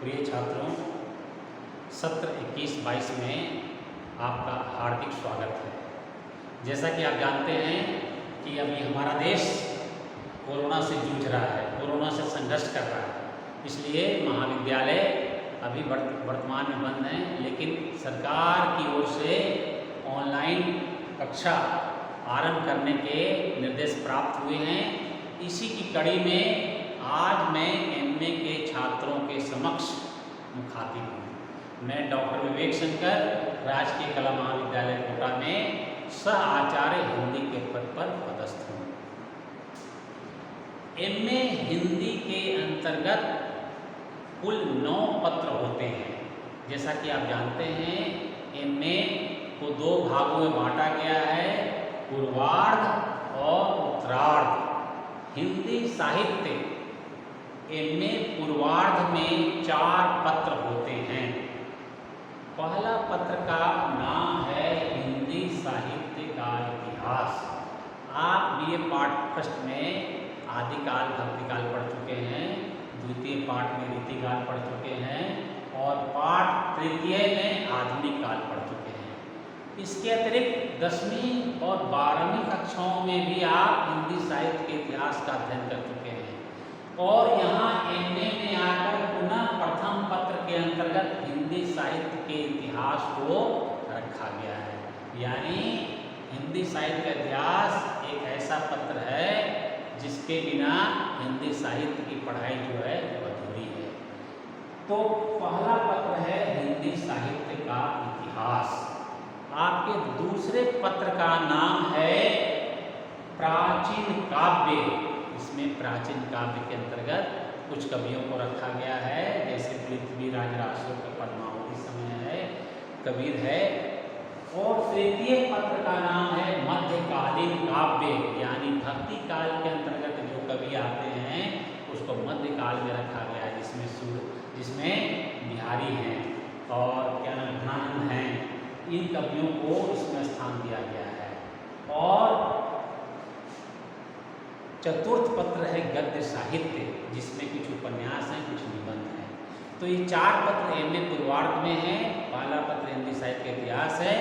प्रिय छात्रों, सत्र 21-22 में आपका हार्दिक स्वागत है। जैसा कि आप जानते हैं कि अभी हमारा देश कोरोना से जूझ रहा है, कोरोना से संघर्ष कर रहा है, इसलिए महाविद्यालय अभी वर्तमान में बंद हैं, लेकिन सरकार की ओर से ऑनलाइन कक्षा आरंभ करने के निर्देश प्राप्त हुए हैं। इसी की कड़ी में आज मैं एमए के छात्रों के समक्ष मुखातिब हूँ। मैं डॉक्टर विवेक शंकर, राजकीय कला महाविद्यालय कोटा में सह आचार्य हिंदी के पद पर पदस्थ हूँ। एमए हिंदी के अंतर्गत कुल 9 पत्र होते हैं। जैसा कि आप जानते हैं, एमए को 2 भागों में बांटा गया है, पूर्वार्ध और उत्तरार्ध। हिंदी साहित्य एमए पूर्वार्ध में 4 पत्र होते हैं। पहला पत्र का नाम है हिंदी साहित्य का इतिहास। आप बीए पाठ फर्स्ट में आदिकाल भक्तिकाल पढ़ चुके हैं, द्वितीय पाठ में रीतिकाल पढ़ चुके हैं और पाठ तृतीय में आधुनिक काल पढ़ चुके हैं। इसके अतिरिक्त 10वीं और 12वीं कक्षाओं में भी आप हिंदी साहित्य के इतिहास का अध्ययन कर चुके हैं और यहाँ एमए में आकर पुनः प्रथम पत्र के अंतर्गत हिंदी साहित्य के इतिहास को रखा गया है। यानी हिंदी साहित्य का इतिहास एक ऐसा पत्र है जिसके बिना हिंदी साहित्य की पढ़ाई जो है वो अधूरी है। तो पहला पत्र है हिंदी साहित्य का इतिहास। आपके दूसरे पत्र का नाम है प्राचीन काव्य। इसमें प्राचीन काव्य के अंतर्गत कुछ कवियों को रखा गया है, जैसे पृथ्वीराज रासो का पद्मावती समय है, कबीर है। और तृतीय पत्र का नाम है मध्यकालीन काव्य, यानी भक्ति काल के अंतर्गत जो कवि आते हैं उसको मध्यकाल में रखा गया है, जिसमें बिहारी हैं और क्या नाम घनानंद हैं। इन कवियों को इसमें स्थान दिया गया है। और चतुर्थ पत्र है गद्य साहित्य, जिसमें कुछ उपन्यास हैं, कुछ निबंध हैं। तो ये 4 पत्र एमए पूर्वार्ध में हैं। पहला पत्र हिंदी साहित्य का इतिहास है,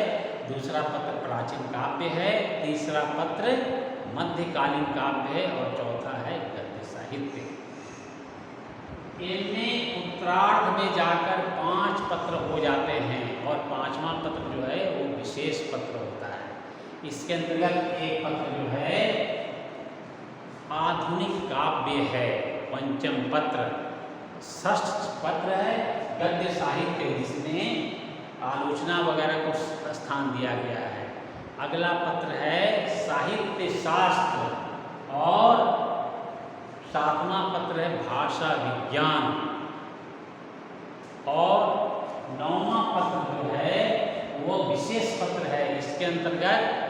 दूसरा पत्र प्राचीन काव्य है, तीसरा पत्र मध्यकालीन काव्य है और चौथा है गद्य साहित्य। एमए उत्तरार्ध में जाकर 5 पत्र हो जाते हैं और 5वां पत्र जो है वो विशेष पत्र होता है। इसके अंतर्गत एक पत्र जो है आधुनिक काव्य है, 5म पत्र। षष्ठ पत्र है गद्य साहित्य, जिसमें आलोचना वगैरह को स्थान दिया गया है। अगला पत्र है साहित्य शास्त्र और 7वां पत्र है भाषा विज्ञान। और 9वां पत्र जो है वो विशेष पत्र है। इसके अंतर्गत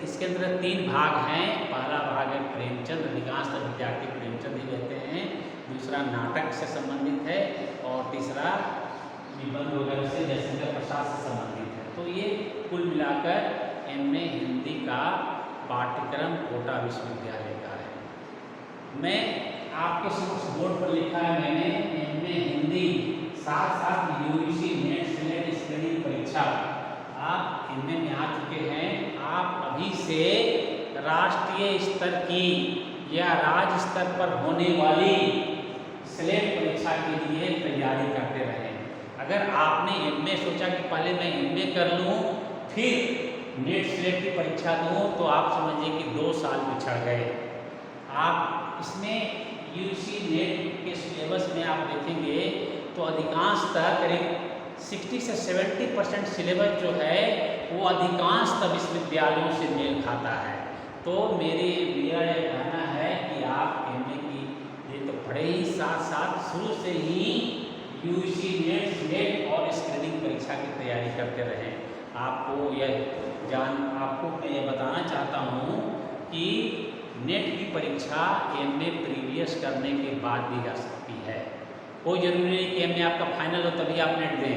इसके अंदर 3 भाग हैं। पहला भाग है प्रेमचंद, अधिकांश विद्यार्थी प्रेमचंद ही लेते हैं। दूसरा नाटक से संबंधित है और तीसरा निबंध वगैरह से जयशंकर प्रसाद से संबंधित है। तो ये कुल मिलाकर एमए हिंदी का पाठ्यक्रम कोटा विश्वविद्यालय का है। मैं आपके समक्ष बोर्ड पर लिखा है मैंने एमए हिंदी, साथ यूजीसी नेट स्लेट स्क्रीनिंग परीक्षा। आप एमए में आ चुके हैं, आप अभी से राष्ट्रीय स्तर की या राज्य स्तर पर होने वाली स्लेट परीक्षा के लिए तैयारी करते रहें। अगर आपने एमए सोचा कि पहले मैं एमए कर लूँ फिर नेट स्लेट की परीक्षा दूँ, तो आप समझिए कि 2 साल पिछड़ गए। आप इसमें यूजीसी नेट के सिलेबस में आप देखेंगे तो अधिकांशतः करीब 60 से 70% सिलेबस जो है वो अधिकांशतः विश्वविद्यालयों से मेल खाता है। तो मेरा यह कहना है कि आप एमए की ये तो पढ़े ही, साथ शुरू से ही यूजीसी नेट और स्क्रीनिंग परीक्षा की तैयारी करते रहें। आपको मैं ये बताना चाहता हूँ कि नेट की परीक्षा एमए प्रीवियस करने के बाद दी जा सकती है। कोई जरूरी नहीं कि एमए आपका फाइनल हो तभी आप नेट दें।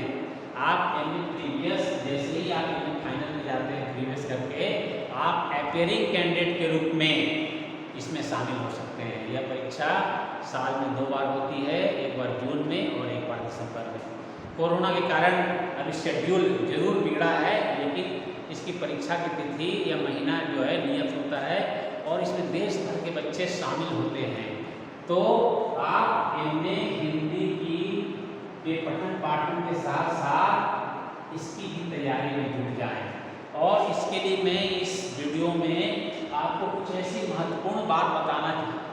आप एमए प्रीवियस, जैसे ही आप एमए फाइनल में जाते हैं प्रीवियस करके, आप अपेयरिंग कैंडिडेट के रूप में इसमें शामिल हो सकते हैं। यह परीक्षा साल में 2 बार होती है, एक बार जून में और एक बार दिसंबर में। कोरोना के कारण अभी शेड्यूल जरूर बिगड़ा है, लेकिन इसकी परीक्षा की तिथि या महीना जो है नियत होता है और इसमें देश भर के बच्चे शामिल होते हैं। तो आप इनमें हिंदी की के पठन पाठन के साथ साथ इसकी भी तैयारी में जुट जाएं। और इसके लिए मैं इस वीडियो में आपको कुछ ऐसी महत्वपूर्ण बात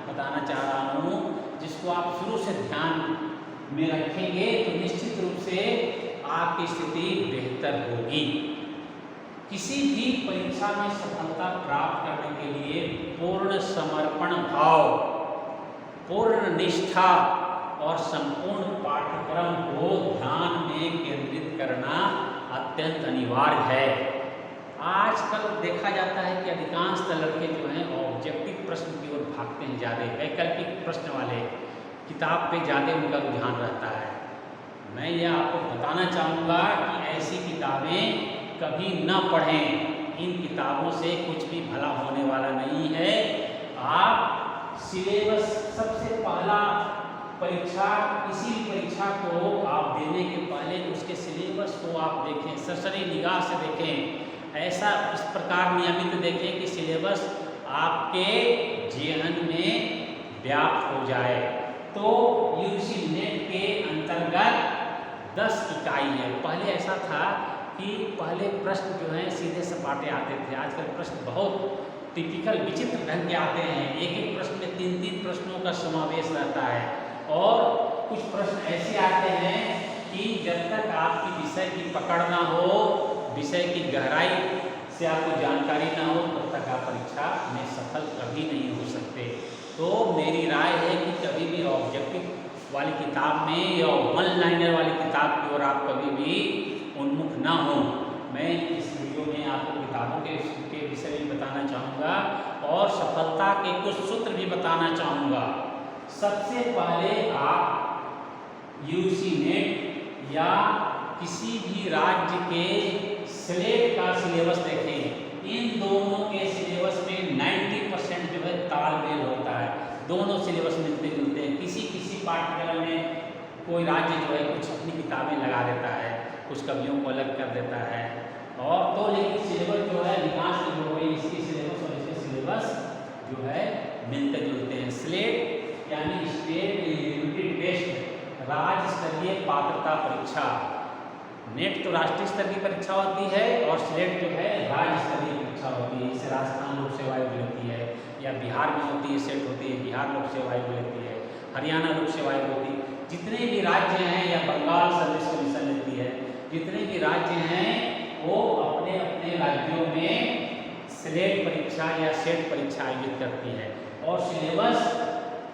बताना चाह रहा हूँ जिसको आप शुरू से ध्यान में रखेंगे तो निश्चित रूप से आपकी स्थिति बेहतर होगी। किसी भी परीक्षा में सफलता प्राप्त करने के लिए पूर्ण समर्पण भाव, पूर्ण निष्ठा और संपूर्ण पाठ्यक्रम को ध्यान में केंद्रित करना अत्यंत अनिवार्य है। आजकल देखा जाता है कि अधिकांशतः लड़के जो हैं ऑब्जेक्टिव प्रश्न की ओर भागते हैं, ज़्यादा वैकल्पिक प्रश्न वाले किताब पे ज़्यादा उनका रुझान रहता है। मैं यह आपको बताना चाहूँगा कि ऐसी किताबें कभी न पढ़ें। इन किताबों से कुछ भी भला होने वाला नहीं है। आप सिलेबस, सबसे पहला परीक्षा, किसी भी परीक्षा को आप देने के पहले उसके सिलेबस को आप देखें, सरसरी निगाह से देखें। ऐसा इस प्रकार नियमित देखें कि सिलेबस आपके जेहन में व्याप्त हो जाए। तो यूजीसी नेट के अंतर्गत 10 इकाई है। पहले ऐसा था कि पहले प्रश्न जो हैं सीधे सपाटे आते थे। आजकल प्रश्न बहुत टिपिकल विचित्र ढंग के आते हैं। एक एक प्रश्न में 3-3 प्रश्नों का समावेश रहता है और कुछ प्रश्न ऐसे आते हैं कि जब तक आपकी विषय की पकड़ ना हो, विषय की गहराई से आपको जानकारी ना हो, तब तक आप परीक्षा में सफल कभी नहीं हो सकते। तो मेरी राय है कि कभी भी ऑब्जेक्टिव वाली किताब में या वन लाइनर वाली किताब की ओर आप कभी भी उन्मुख ना हो। मैं इस वीडियो में आपको किताबों के विषय में बताना चाहूँगा और सफलता के कुछ सूत्र भी बताना चाहूँगा। सबसे पहले आप यूजीसी नेट या किसी भी राज्य के स्लेट का सिलेबस देखें। इन दोनों के सिलेबस में 90% जो है तालमेल होता है। दोनों सिलेबस मिलते जुलते हैं। किसी पाठ्यक्रम में कोई राज्य जो है कुछ अपनी किताबें लगा देता है, कुछ कवियों को अलग कर देता है और तो लेकिन सिलेबस जो है अधिकांश जो है इसकी सिलेबस और इसके सिलेबस जो है मिलते जुलते हैं। स्लेट यानी स्टेट यूनिट टेस्ट, राज्य स्तरीय पात्रता परीक्षा। नेट तो राष्ट्रीय स्तर की परीक्षा होती है और स्लेट जो है राज्य स्तरीय परीक्षा होती है। इसे राजस्थान लोक सेवा आयोग लेती है या बिहार में होती है, सेट होती है, बिहार लोक सेवा आयोग लेती है, हरियाणा लोक सेवा आयोग होती है। जितने भी राज्य हैं या बंगाल सर्विस कमीशन लेती है, जितने भी राज्य हैं वो अपने अपने राज्यों में स्लेट परीक्षा या सेट परीक्षा आयोजित करती है। और सिलेबस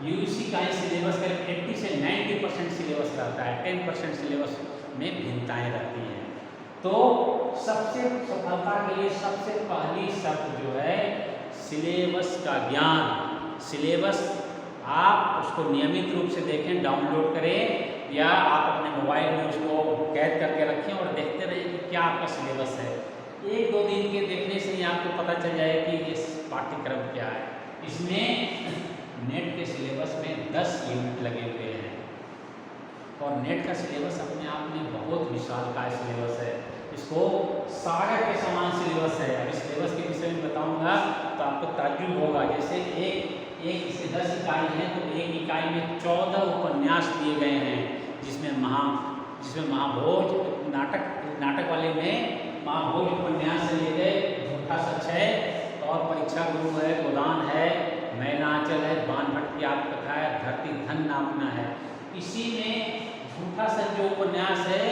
यूजीसी का सिलेबस करीब 80 से 90% सिलेबस रहता है, 10% सिलेबस में भिन्नताएं रहती हैं। तो सबसे सफलता के लिए सबसे पहली शर्त जो है सिलेबस का ज्ञान। सिलेबस आप उसको नियमित रूप से देखें, डाउनलोड करें या आप अपने मोबाइल में उसको कैद करके रखें और देखते रहिए कि क्या आपका सिलेबस है। 1-2 दिन के देखने से ही आपको पता चल जाएगा कि इस पाठ्यक्रम क्या है। इसमें नेट के सिलेबस में 10 यूनिट लगे हुए हैं और नेट का सिलेबस अपने आप में बहुत विशालकाय सिलेबस है। इसको सागर के समान सिलेबस है। अब इस सिलेबस के विषय में बताऊंगा तो आपको ताज्जुब होगा। जैसे एक इसके 10 इकाई हैं तो एक इकाई में 14 उपन्यास दिए गए हैं, जिसमें महाभोज नाटक वाले में महाभोज उपन्यास से लेकर झूठा सच है और परीक्षा गुरु है, गोदान है, मैनाचल है, बानभट्ट की आत्मकथा है, धरती धन नापना है। इसी में झूठा सच जो उपन्यास है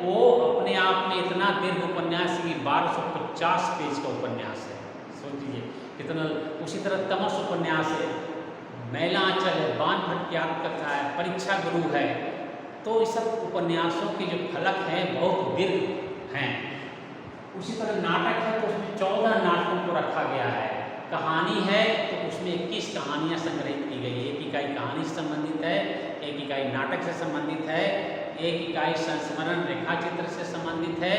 वो अपने आप में इतना दीर्घ उपन्यास की 1250 पेज का उपन्यास है। सोचिए कितना। उसी तरह तमस उपन्यास है, मैलांचल है, बानभट्ट की आत्मकथा है, परीक्षा गुरु है। तो इस सब उपन्यासों के जो फलक हैं बहुत दीर्घ हैं। उसी तरह नाटक है तो उसमें 14 नाटकों को रखा गया है। कहानी है तो उसमें 21 कहानियाँ संग्रहित की गई है। एक इकाई कहानी से संबंधित है, एक इकाई नाटक से संबंधित है, एक इकाई संस्मरण रेखा चित्र से संबंधित है,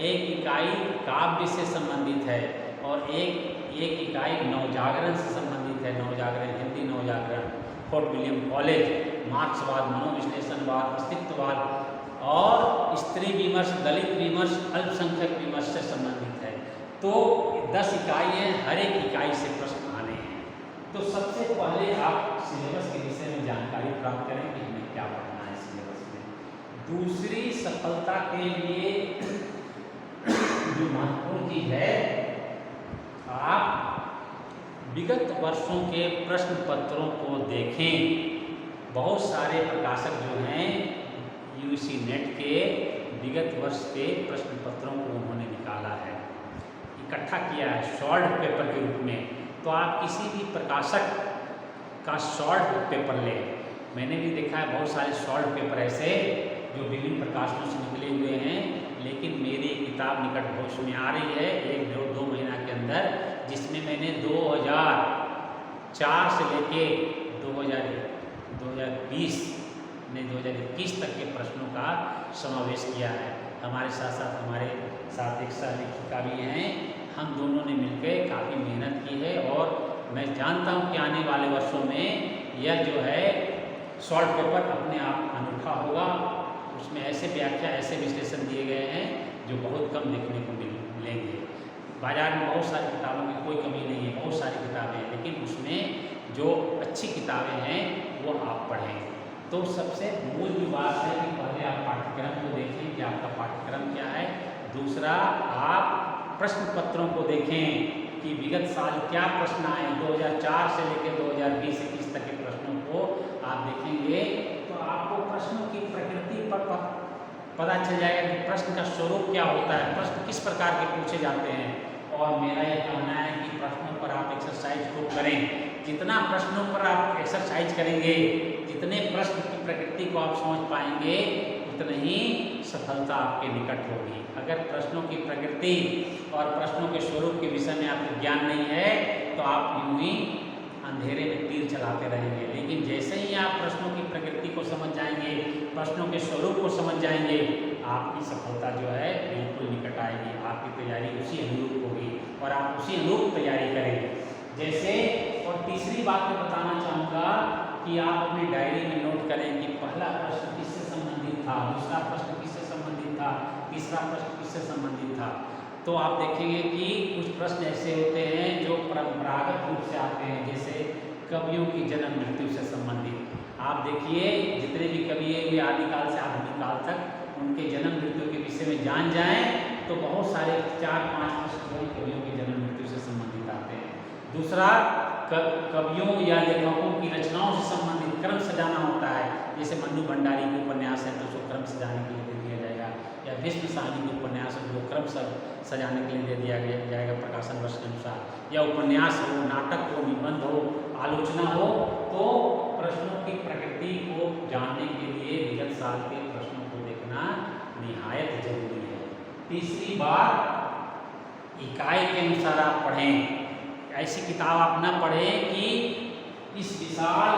एक इकाई काव्य से संबंधित है और एक इकाई नवजागरण से संबंधित है। नवजागरण जागरण, फोर्ट विलियम कॉलेज, मार्क्सवाद, मनोविश्लेषणवाद, अस्तित्ववाद और स्त्री विमर्श, दलित विमर्श, अल्पसंख्यक विमर्श से संबंधित है। तो 10 इकाई है, हर एक इकाई से प्रश्न आने हैं। तो सबसे पहले आप सिलेबस के विषय में जानकारी प्राप्त करें कि हमें क्या पढ़ना है सिलेबस में। दूसरी सफलता के लिए जो महत्वपूर्ण चीज है, आप विगत वर्षों के प्रश्न पत्रों को देखें। बहुत सारे प्रकाशक जो हैं यूजी नेट के विगत वर्ष के प्रश्न पत्रों को उन्होंने निकाला है, इकट्ठा किया है शॉर्ट पेपर के रूप में। तो आप किसी भी प्रकाशक का शॉर्ट पेपर लें। मैंने भी देखा है बहुत सारे शॉर्ट पेपर ऐसे जो विभिन्न प्रकाशनों से निकले हुए हैं, लेकिन मेरी किताब निकट भविष्य में आ रही है 1-2 महीना के अंदर, जिसमें मैंने 2004 से लेके 2021 तक के प्रश्नों का समावेश किया है। हमारे साथ एक सहलेखिका भी हैं, हम दोनों ने मिलकर काफ़ी मेहनत की है और मैं जानता हूं कि आने वाले वर्षों में यह जो है शॉर्ट पेपर अपने आप अनूठा होगा। उसमें ऐसे व्याख्या, ऐसे विश्लेषण दिए गए हैं जो बहुत कम देखने को मिलेंगे। बाजार में बहुत सारी किताबों की कोई कमी नहीं है, बहुत सारी किताबें हैं, लेकिन उसमें जो अच्छी किताबें हैं वो आप पढ़ें। तो सबसे मूल जो बात है कि पहले आप पाठ्यक्रम को देखें कि आपका पाठ्यक्रम क्या है। दूसरा, आप प्रश्न पत्रों को देखें कि विगत साल क्या प्रश्न आए। 2004 से लेकर 2020-21 तक के प्रश्नों को आप देखेंगे तो आपको प्रश्नों की प्रकृति पर पता चल जाएगा कि प्रश्न का स्वरूप क्या होता है, प्रश्न किस प्रकार के पूछे जाते हैं। और मेरा यह कहना है कि प्रश्नों पर आप एक्सरसाइज खूब करें। जितना प्रश्नों पर आप एक्सरसाइज करेंगे, जितने प्रश्न की प्रकृति को आप समझ पाएंगे, उतनी ही सफलता आपके निकट होगी। अगर प्रश्नों की प्रकृति और प्रश्नों के स्वरूप के विषय में आपको ज्ञान नहीं है तो आप यूं ही अंधेरे में तीर चलाते रहेंगे। लेकिन जैसे ही आप प्रश्नों की प्रकृति को समझ जाएंगे, प्रश्नों के स्वरूप को समझ जाएंगे, आपकी सफलता जो है बिल्कुल निकट आएगी। आपकी तैयारी उसी अनुरूप होगी और आप उसी अनुरूप तैयारी करेंगे। जैसे, और तीसरी बात मैं बताना चाहूँगा कि आप अपनी डायरी में नोट करें कि पहला प्रश्न किससे संबंधित था, दूसरा प्रश्न किससे संबंधित था, तीसरा प्रश्न किससे संबंधित था। तो आप देखेंगे कि कुछ प्रश्न ऐसे होते हैं जो परंपरागत रूप से आते हैं, जैसे कवियों की जन्म मृत्यु से संबंधित। आप देखिए जितने भी कवि हुए आदिकाल से आधुनिक काल तक, उनके जन्म मृत्यु के विषय में जान जाएं तो बहुत सारे 4-5 प्रश्न कवियों की जन्म मृत्यु से संबंधित आते हैं। दूसरा, कवियों या लेखकों की रचनाओं से संबंधित क्रम सजाना होता है। जैसे मन्नू भंडारी के उपन्यास है तो उसको क्रम सजाने के लिए दे दिया जाएगा, या भीष्म साहनी के उपन्यास है जो क्रम सजाने के लिए दे दिया जाएगा प्रकाशन वर्ष के अनुसार, या उपन्यास हो, नाटक हो, निबंध हो, आलोचना हो। तो प्रश्नों की प्रकृति को जानने के लिए विगत साल के प्रश्नों को देखना निहायत जरूरी है। तीसरी बात, इकाई के अनुसार आप पढ़ें। ऐसी किताब आप न पढ़ें कि इस विशाल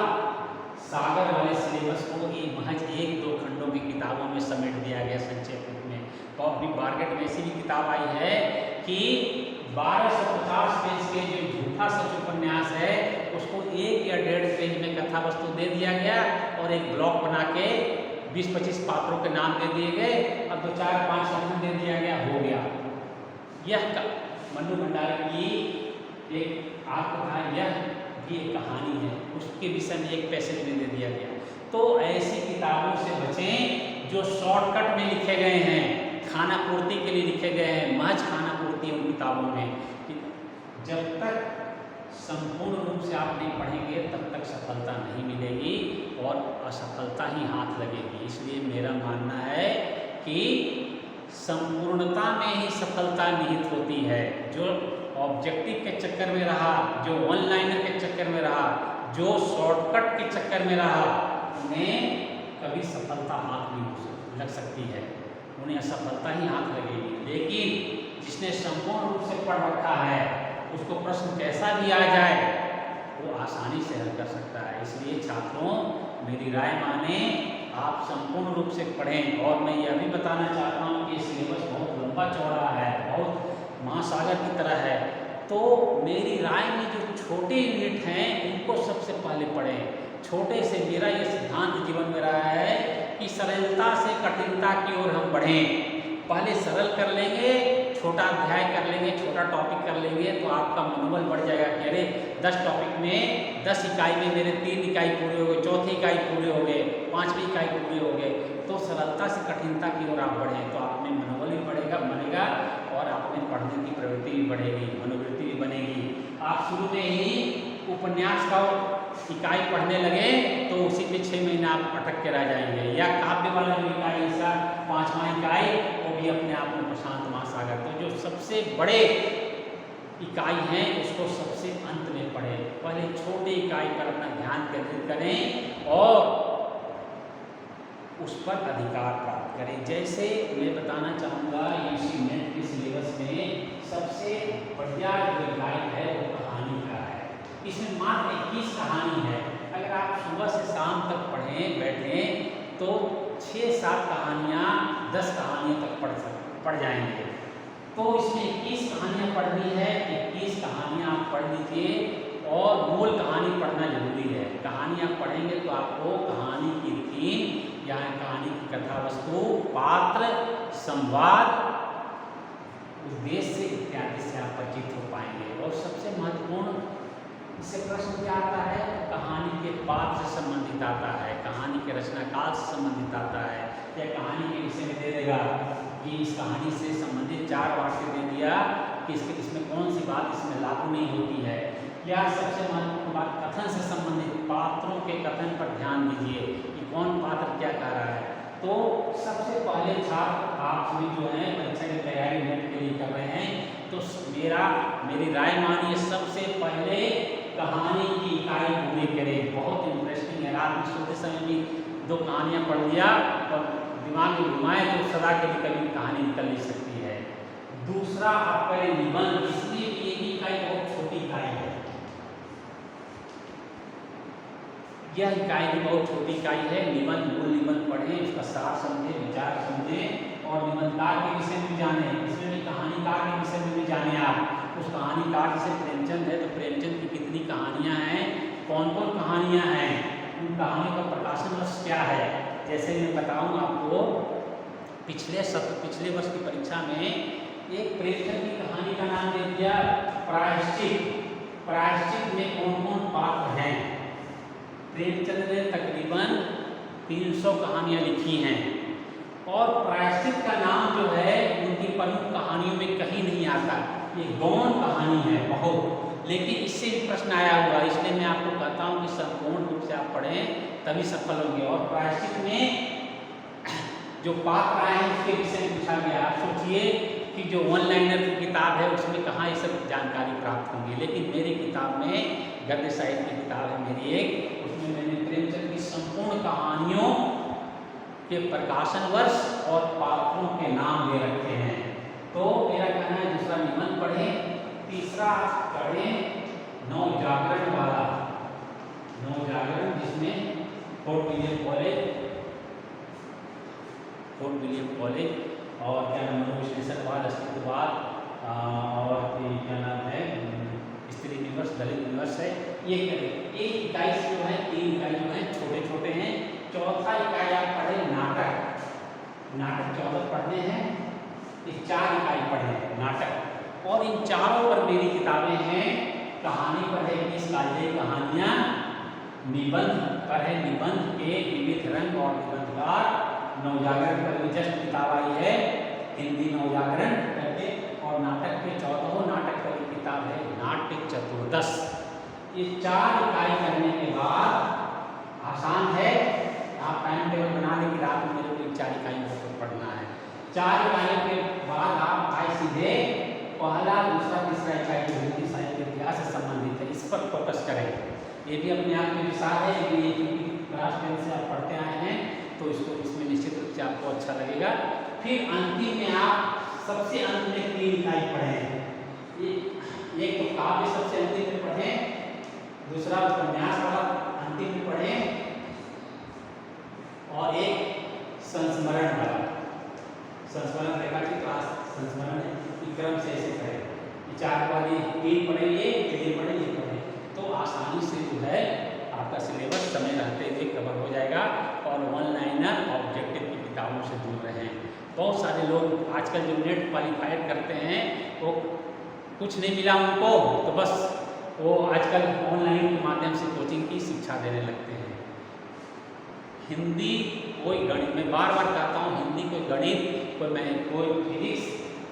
सागर वाले सिलेबस को महज 1-2 खंडों की किताबों में समेट दिया गया संक्षेप रूप में। और अभी मार्केट में ऐसी भी किताब आई है कि 1250 पेज के जो झूठा सच उपन्यास है उसको 1 या 1.5 पेज में कथा वस्तु दे दिया गया और एक ब्लॉक बना के 20-25 पात्रों के नाम दे दिए गए, अब 2-4-5 कथन दे दिया गया, हो गया। यह मन्नू भंडारी की एक आत्मकथा, यह भी एक कहानी है, उसके विषय में 1 पैसेज में दे दिया गया। तो ऐसी किताबों से बचें जो शॉर्टकट में लिखे गए हैं, खाना पूर्ति के लिए लिखे गए हैं, महज खाना पूर्ति उन किताबों में। जब तक संपूर्ण रूप से आप नहीं पढ़ेंगे तब तक सफलता नहीं मिलेगी और असफलता ही हाथ लगेगी। इसलिए मेरा मानना है कि संपूर्णता में ही सफलता निहित होती है। जो ऑब्जेक्टिव के चक्कर में रहा, जो वन लाइनर के चक्कर में रहा, जो शॉर्टकट के चक्कर में रहा, उन्हें कभी सफलता हाथ नहीं लग सकती है, उन्हें असफलता ही हाथ लगेगी। लेकिन जिसने संपूर्ण रूप से पढ़ रखा है उसको प्रश्न कैसा भी आ जाए वो आसानी से हल कर सकता है। इसलिए छात्रों, मेरी राय माने, आप संपूर्ण रूप से पढ़ें। और मैं यह भी बताना चाहता हूँ कि सिलेबस बहुत लंबा चौड़ा है, बहुत महासागर की तरह है। तो मेरी राय में जो छोटे यूनिट हैं उनको सबसे पहले पहले पढ़ें। छोटे से मेरा ये सिद्धांत जीवन में रहा है कि सरलता से कठिनता की ओर हम बढ़ें। पहले सरल कर लेंगे, छोटा अध्याय कर लेंगे, छोटा टॉपिक कर लेंगे तो आपका मनोबल बढ़ जाएगा कि अरे 10 टॉपिक में 10 इकाई में मेरे 3 इकाई पूरे हो गए, चौथी इकाई पूरे हो गए, 5वीं इकाई पूरे हो गए। तो सरलता से कठिनता की ओर आप बढ़ें तो आप में मनोबल भी बनेगा और आप में पढ़ने की प्रवृत्ति भी बढ़ेगी, मनोवृत्ति भी बनेगी। आप शुरू में ही उपन्यास का इकाई पढ़ने लगे तो उसी में 6 महीने आप अटक के रह जाएंगे, या काव्य वाला जो इकाई ऐसा 5वां इकाई वो भी अपने आप में प्रशांत महासागर। तो जो सबसे बड़े इकाई हैं उसको सबसे अंत में पढ़ें, पहले छोटे इकाई पर अपना ध्यान केंद्रित करें और उस पर अधिकार प्राप्त करें। जैसे मैं बताना चाहूँगा यूसी नेट के सिलेबस में सबसे बढ़िया जो इकाई है वो कहानी का है। इसमें मात्र 21 कहानी है। अगर आप सुबह से शाम तक पढ़ें बैठें तो 6-7 कहानियाँ 10 कहानियों तक पढ़ जाएंगे। तो इसमें 21 कहानियाँ पढ़नी है, 21 कहानियाँ आप पढ़ लीजिए और मूल कहानी पढ़ना जरूरी है। कहानी आप पढ़ेंगे तो आपको कहानी की थीम या कहानी की कथा वस्तु, पात्र, संवाद, उद्देश्य इत्यादि से आप परिचित हो पाएंगे। और सबसे महत्वपूर्ण इससे प्रश्न क्या आता है, कहानी के पात्र से संबंधित आता है, कहानी के रचनाकाल से संबंधित आता है, या कहानी के विषय में दे देगा कि इस कहानी से संबंधित 4 वाक्य दे दिया कि इसमें कौन सी बात इसमें लागू नहीं होती है, या सबसे महत्वपूर्ण बात कथन से संबंधित पात्रों के कथन पर ध्यान दीजिए कि कौन पात्र क्या कह रहा है। तो सबसे पहले छात्र आप सभी जो हैं परीक्षा की तैयारी नेट के लिए कर रहे हैं तो मेरी राय मानिए, सबसे पहले कहानी की इकाई पूरी करें। बहुत इंटरेस्टिंग है, रात में सोते समय भी 2 कहानियाँ पढ़ लिया और दिमाग में घुमाए तो सदा के लिए कभी कहानी निकल नहीं सकती है। दूसरा आप करें निबंध, इसलिए भी ये इकाई बहुत छोटी इकाई है। यह इकाई भी बहुत छोटी इकाई है। निबंध, मूल निबंध पढ़ें, उसका सार समझें, विचार समझें और निबंधकार के विषय में भी जाने। इसमें भी कहानीकार के विषय में भी जाने आप। उस कहानीकार जैसे प्रेमचंद है तो प्रेमचंद की कितनी कहानियाँ हैं, कौन कौन कहानियाँ हैं, उन कहानियों का प्रकाशन वर्ष क्या है। जैसे मैं बताऊँ आपको, पिछले वर्ष की परीक्षा में एक प्रेमचंद की कहानी का नाम दे दिया प्रायश्चित। प्रायश्चित में कौन कौन पात्र हैं। प्रेमचंद ने तकरीबन 300 कहानियाँ लिखी हैं और प्रायश्चित का नाम जो है उनकी प्रमुख कहानियों में कहीं नहीं आता। ये गौण कहानी है बहुत, लेकिन इससे भी प्रश्न आया हुआ, इसलिए मैं आपको कहता हूँ कि संपूर्ण रूप से आप पढ़ें तभी सफल होंगे। और प्रायश्चित में जो पात्र आए हैं उसके विषय में पूछा गया। आप सोचिए कि जो 1 लाइनर की किताब है उसमें कहाँ ये सब जानकारी प्राप्त होंगी, लेकिन मेरी किताब में गद्य साहित्य की किताब है मेरी एक, उसमें मैंने प्रेमचंद की संपूर्ण कहानियों के प्रकाशन वर्ष और पात्रों के नाम दे रखे हैं। तो मेरा कहना है दूसरा निबंध पढ़ें, तीसरा पढ़ें नवजागरण वाला, नवजागरण जिसमें फोर्ट विलियम कॉलेज और क्या नाम मनोविश्लेषणवाद, अस्तित्ववाद और क्या नाम है स्त्री दिवस, दलित दिवस है। ये करें। एक इकाई से जो है 3 इकाई जो है छोटे छोटे हैं। चौथा इकाई आप पढ़े नाटक। नाटक 14 पढ़ने हैं, ये 4 इकाई पढ़े नाटक। और इन चारों पर मेरी किताबें हैं। कहानी पर है 20 काल्पनिक कहानियाँ, निबंध पर है निबंध के विविध रंग और निबंधकार, नवजागरण पर भी जस्ट किताब आई है हिंदी नवजागरण करके, और नाटक के 14 नाटक पर भी किताब है नाट्य चतुर्दश। ये 4 इकाई करने के बाद आसान है, आप टाइम टेबल बना लें कि रात में मेरे को 4 इकाइयों को पढ़ना है। 4 इकाइयों के बाद आप आए सीधे पहला, दूसरा, तीसरा इकाई जो हिंदी साहित्य के इतिहास से संबंधित है, इस पर फोकस करें। ये भी अपने आप में विशाल है, ये क्लास 10 से आप पढ़ते आए हैं तो इसमें निश्चित रूप से आपको अच्छा लगेगा। फिर अंतिम में आप सबसे अंत में 3 इकाई पढ़ें। एक तो काव्य सबसे अंतिम में पढ़ें, दूसरा उपन्यास वाला अंतिम में पढ़ें, और एक संस्मरण वाला। संस्मरण देखा कि क्लास संस्मरण क्रम से ऐसे करें, 4 वाली 3 पढ़ेंगे, ये पढ़ें, ये पढ़ें, तो आसानी से जो है आपका बहुत सारे लोग आजकल जो नेट क्वालिफाइड करते हैं वो कुछ नहीं मिला उनको तो बस वो आजकल ऑनलाइन के माध्यम से कोचिंग की शिक्षा देने लगते हैं। हिंदी कोई गणित, मैं बार बार कहता हूँ, हिंदी कोई गणित, कोई फिजिक्स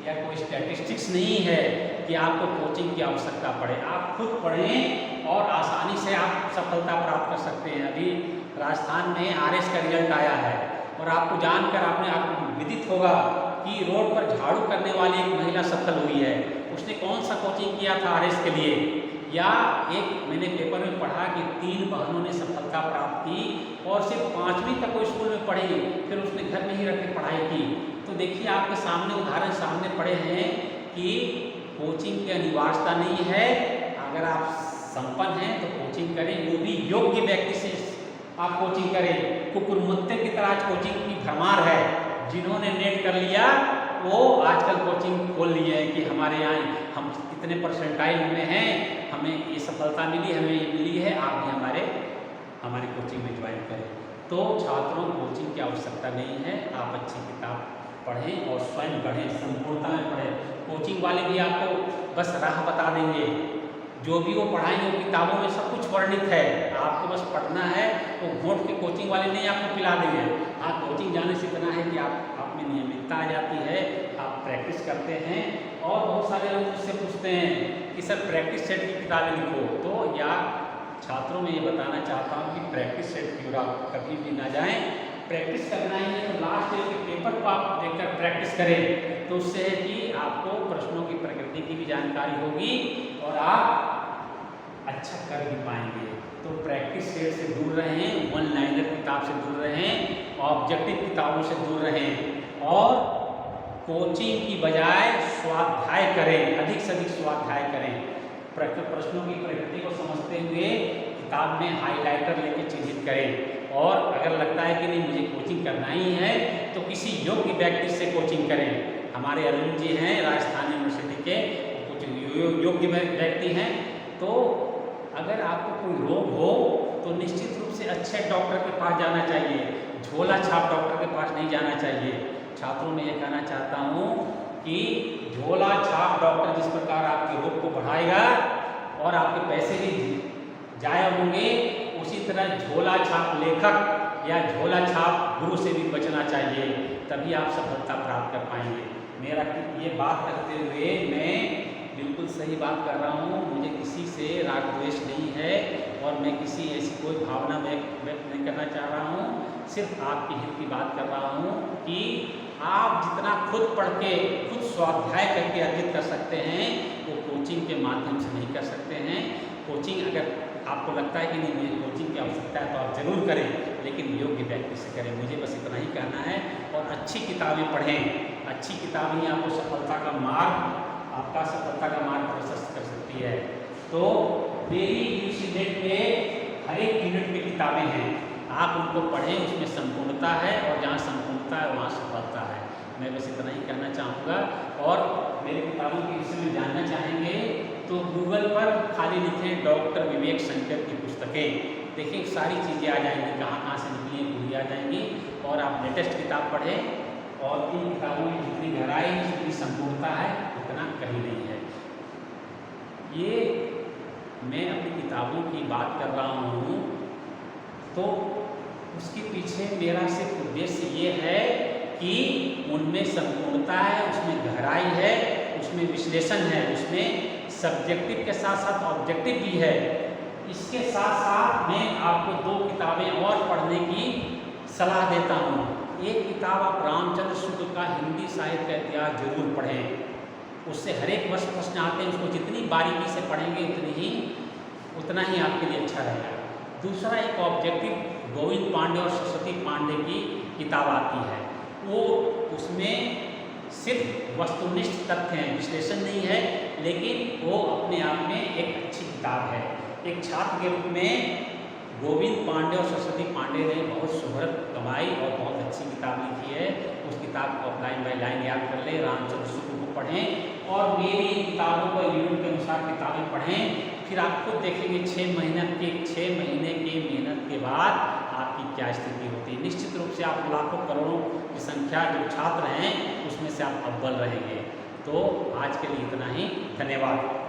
या कोई स्टैटिस्टिक्स नहीं है कि आपको कोचिंग की आवश्यकता पड़े। आप खुद पढ़ें और आसानी से आप सफलता प्राप्त कर सकते हैं। अभी राजस्थान में RS का रिजल्ट आया है और आपको जानकर आपको विदित होगा कि रोड पर झाड़ू करने वाली एक महिला सफल हुई है। उसने कौन सा कोचिंग किया था RS के लिए? या एक मैंने पेपर में पढ़ा कि 3 बहनों ने सफलता प्राप्त की और सिर्फ 5वीं तक वो स्कूल में पढ़ी, फिर उसने घर में ही रख के पढ़ाई की। तो देखिए आपके सामने उदाहरण सामने पड़े हैं कि कोचिंग की अनिवार्यता नहीं है। अगर आप संपन्न हैं तो कोचिंग करें, वो भी योग्य व्यक्ति से आप कोचिंग करें। कुकुरमुत्ते की तरह आज कोचिंग की भरमार है। जिन्होंने नेट कर लिया वो आजकल कोचिंग खोल लिए हैं कि हमारे यहाँ हम कितने परसेंटाइल में हैं, हमें ये सफलता मिली, हमें ये मिली है, आप भी हमारे कोचिंग में ज्वाइन करें। तो छात्रों कोचिंग की आवश्यकता नहीं है। आप अच्छी किताब पढ़ें और स्वयं पढ़ें, संपूर्णता में पढ़ें। कोचिंग वाले भी आपको बस राह बता देंगे, जो भी वो पढ़ाएंगे वो किताबों में सब कुछ वर्णित है, आपको बस पढ़ना है। तो घोट के कोचिंग वाले नहीं आपको पिला देंगे। हाँ, कोचिंग जाने से इतना है कि आप में नियमितता आ जाती है, आप प्रैक्टिस करते हैं। और बहुत सारे लोग मुझसे पूछते हैं कि सर प्रैक्टिस सेट की किताबें लिखो। तो या छात्रों में ये बताना चाहता हूँ कि प्रैक्टिस सेट की ओर आप कभी भी ना जाएं। प्रैक्टिस करना ही है तो लास्ट ईयर के पेपर को आप देखकर प्रैक्टिस करें, तो उससे है कि आपको प्रश्नों की प्रकृति की भी जानकारी होगी और आप अच्छा कर भी पाएंगे। तो प्रैक्टिस सेट से दूर रहें, वन लाइनर किताब से दूर रहें, ऑब्जेक्टिव किताबों से दूर रहें और कोचिंग की बजाय स्वाध्याय करें, अधिक से अधिक स्वाध्याय करें। प्रश्नों की प्रकृति को समझते हुए किताब में हाइलाइटर लेके चिन्हित करें। और अगर लगता है कि नहीं मुझे कोचिंग करना ही है तो किसी योग्य व्यक्ति से कोचिंग करें। हमारे अरुण जी हैं राजस्थान यूनिवर्सिटी के, कुछ योग्य व्यक्ति हैं। तो अगर आपको कोई रोग हो तो निश्चित रूप से अच्छे डॉक्टर के पास जाना चाहिए, झोला छाप डॉक्टर के पास नहीं जाना चाहिए। छात्रों में ये कहना चाहता हूँ कि झोला छाप डॉक्टर जिस प्रकार आपके रोग को बढ़ाएगा और आपके पैसे भी जाया होंगे, उसी तरह झोला छाप लेखक या झोला छाप गुरु से भी बचना चाहिए, तभी आप सफलता प्राप्त कर पाएंगे। मेरा ये बात करते हुए मैं बिल्कुल सही बात कर रहा हूँ, मुझे किसी से राग द्वेष नहीं है और मैं किसी ऐसी कोई भावना व्यक्त नहीं करना चाह रहा हूँ। सिर्फ आपके हित की बात कर रहा हूँ कि आप जितना खुद पढ़ के खुद स्वाध्याय करके अर्जित कर सकते हैं वो कोचिंग के माध्यम से नहीं कर सकते हैं। कोचिंग अगर आपको लगता है कि नहीं मुझे कोचिंग की आवश्यकता है तो आप ज़रूर करें, लेकिन योग्य व्यक्ति से करें। मुझे बस इतना ही कहना है। और अच्छी किताबें पढ़ें, अच्छी किताबें ही आपको सफलता का मार्ग प्रशस्त कर सकती है। तो मेरी UC नेट में हर एक यूनिट में किताबें हैं, आप उनको पढ़ें, उसमें संपूर्णता है और जहाँ संपूर्णता है वहाँ सफलता है। मैं बस इतना ही कहना चाहूँगा। और मेरी किताबों के विषय में जानना चाहेंगे तो गूगल पर खाली लिखें डॉक्टर विवेक शंकर की पुस्तकें, देखिए सारी चीज़ें आ जाएंगी, कहाँ से निकली हैं पूरी आ जाएंगी। और आप लेटेस्ट किताब पढ़ें और इन किताबों में जितनी गहराई जितनी संपूर्णता है उतना कहीं नहीं है। ये मैं अपनी किताबों की बात कर रहा हूँ तो उसके पीछे मेरा सिर्फ उद्देश्य ये है कि उनमें संपूर्णता है, उसमें गहराई है, उसमें विश्लेषण है, उसमें सब्जेक्टिव के साथ साथ ऑब्जेक्टिव भी है। इसके साथ साथ मैं आपको 2 किताबें और पढ़ने की सलाह देता हूँ। एक किताब आप रामचंद्र शुक्ल का हिंदी साहित्य का इतिहास जरूर पढ़ें, उससे हर एक वर्ष प्रश्न आते हैं, उसको जितनी बारीकी से पढ़ेंगे उतना ही आपके लिए अच्छा रहेगा। दूसरा एक ऑब्जेक्टिव गोविंद पांडे और सरस्वती पांडे की किताब आती है, वो उसमें सिर्फ वस्तुनिष्ठ तथ्य हैं, विश्लेषण नहीं है, लेकिन वो अपने आप में एक अच्छी किताब है। एक छात्र के रूप में गोविंद पांडे और सरस्वती पांडे ने बहुत शोहरत कमाई और बहुत अच्छी किताब लिखी है। उस किताब को आप लाइन बाय लाइन याद कर लें, रामचंद्र शुक्ल को पढ़ें और मेरी किताबों को यूनिट के अनुसार किताबें पढ़ें। फिर आप खुद देखेंगे 6 महीने की मेहनत के बाद आपकी क्या स्थिति होती है। निश्चित रूप से आप लाखों करोड़ों की संख्या जो छात्र हैं उसमें से आप अव्वल रहेंगे। तो आज के लिए इतना ही, धन्यवाद।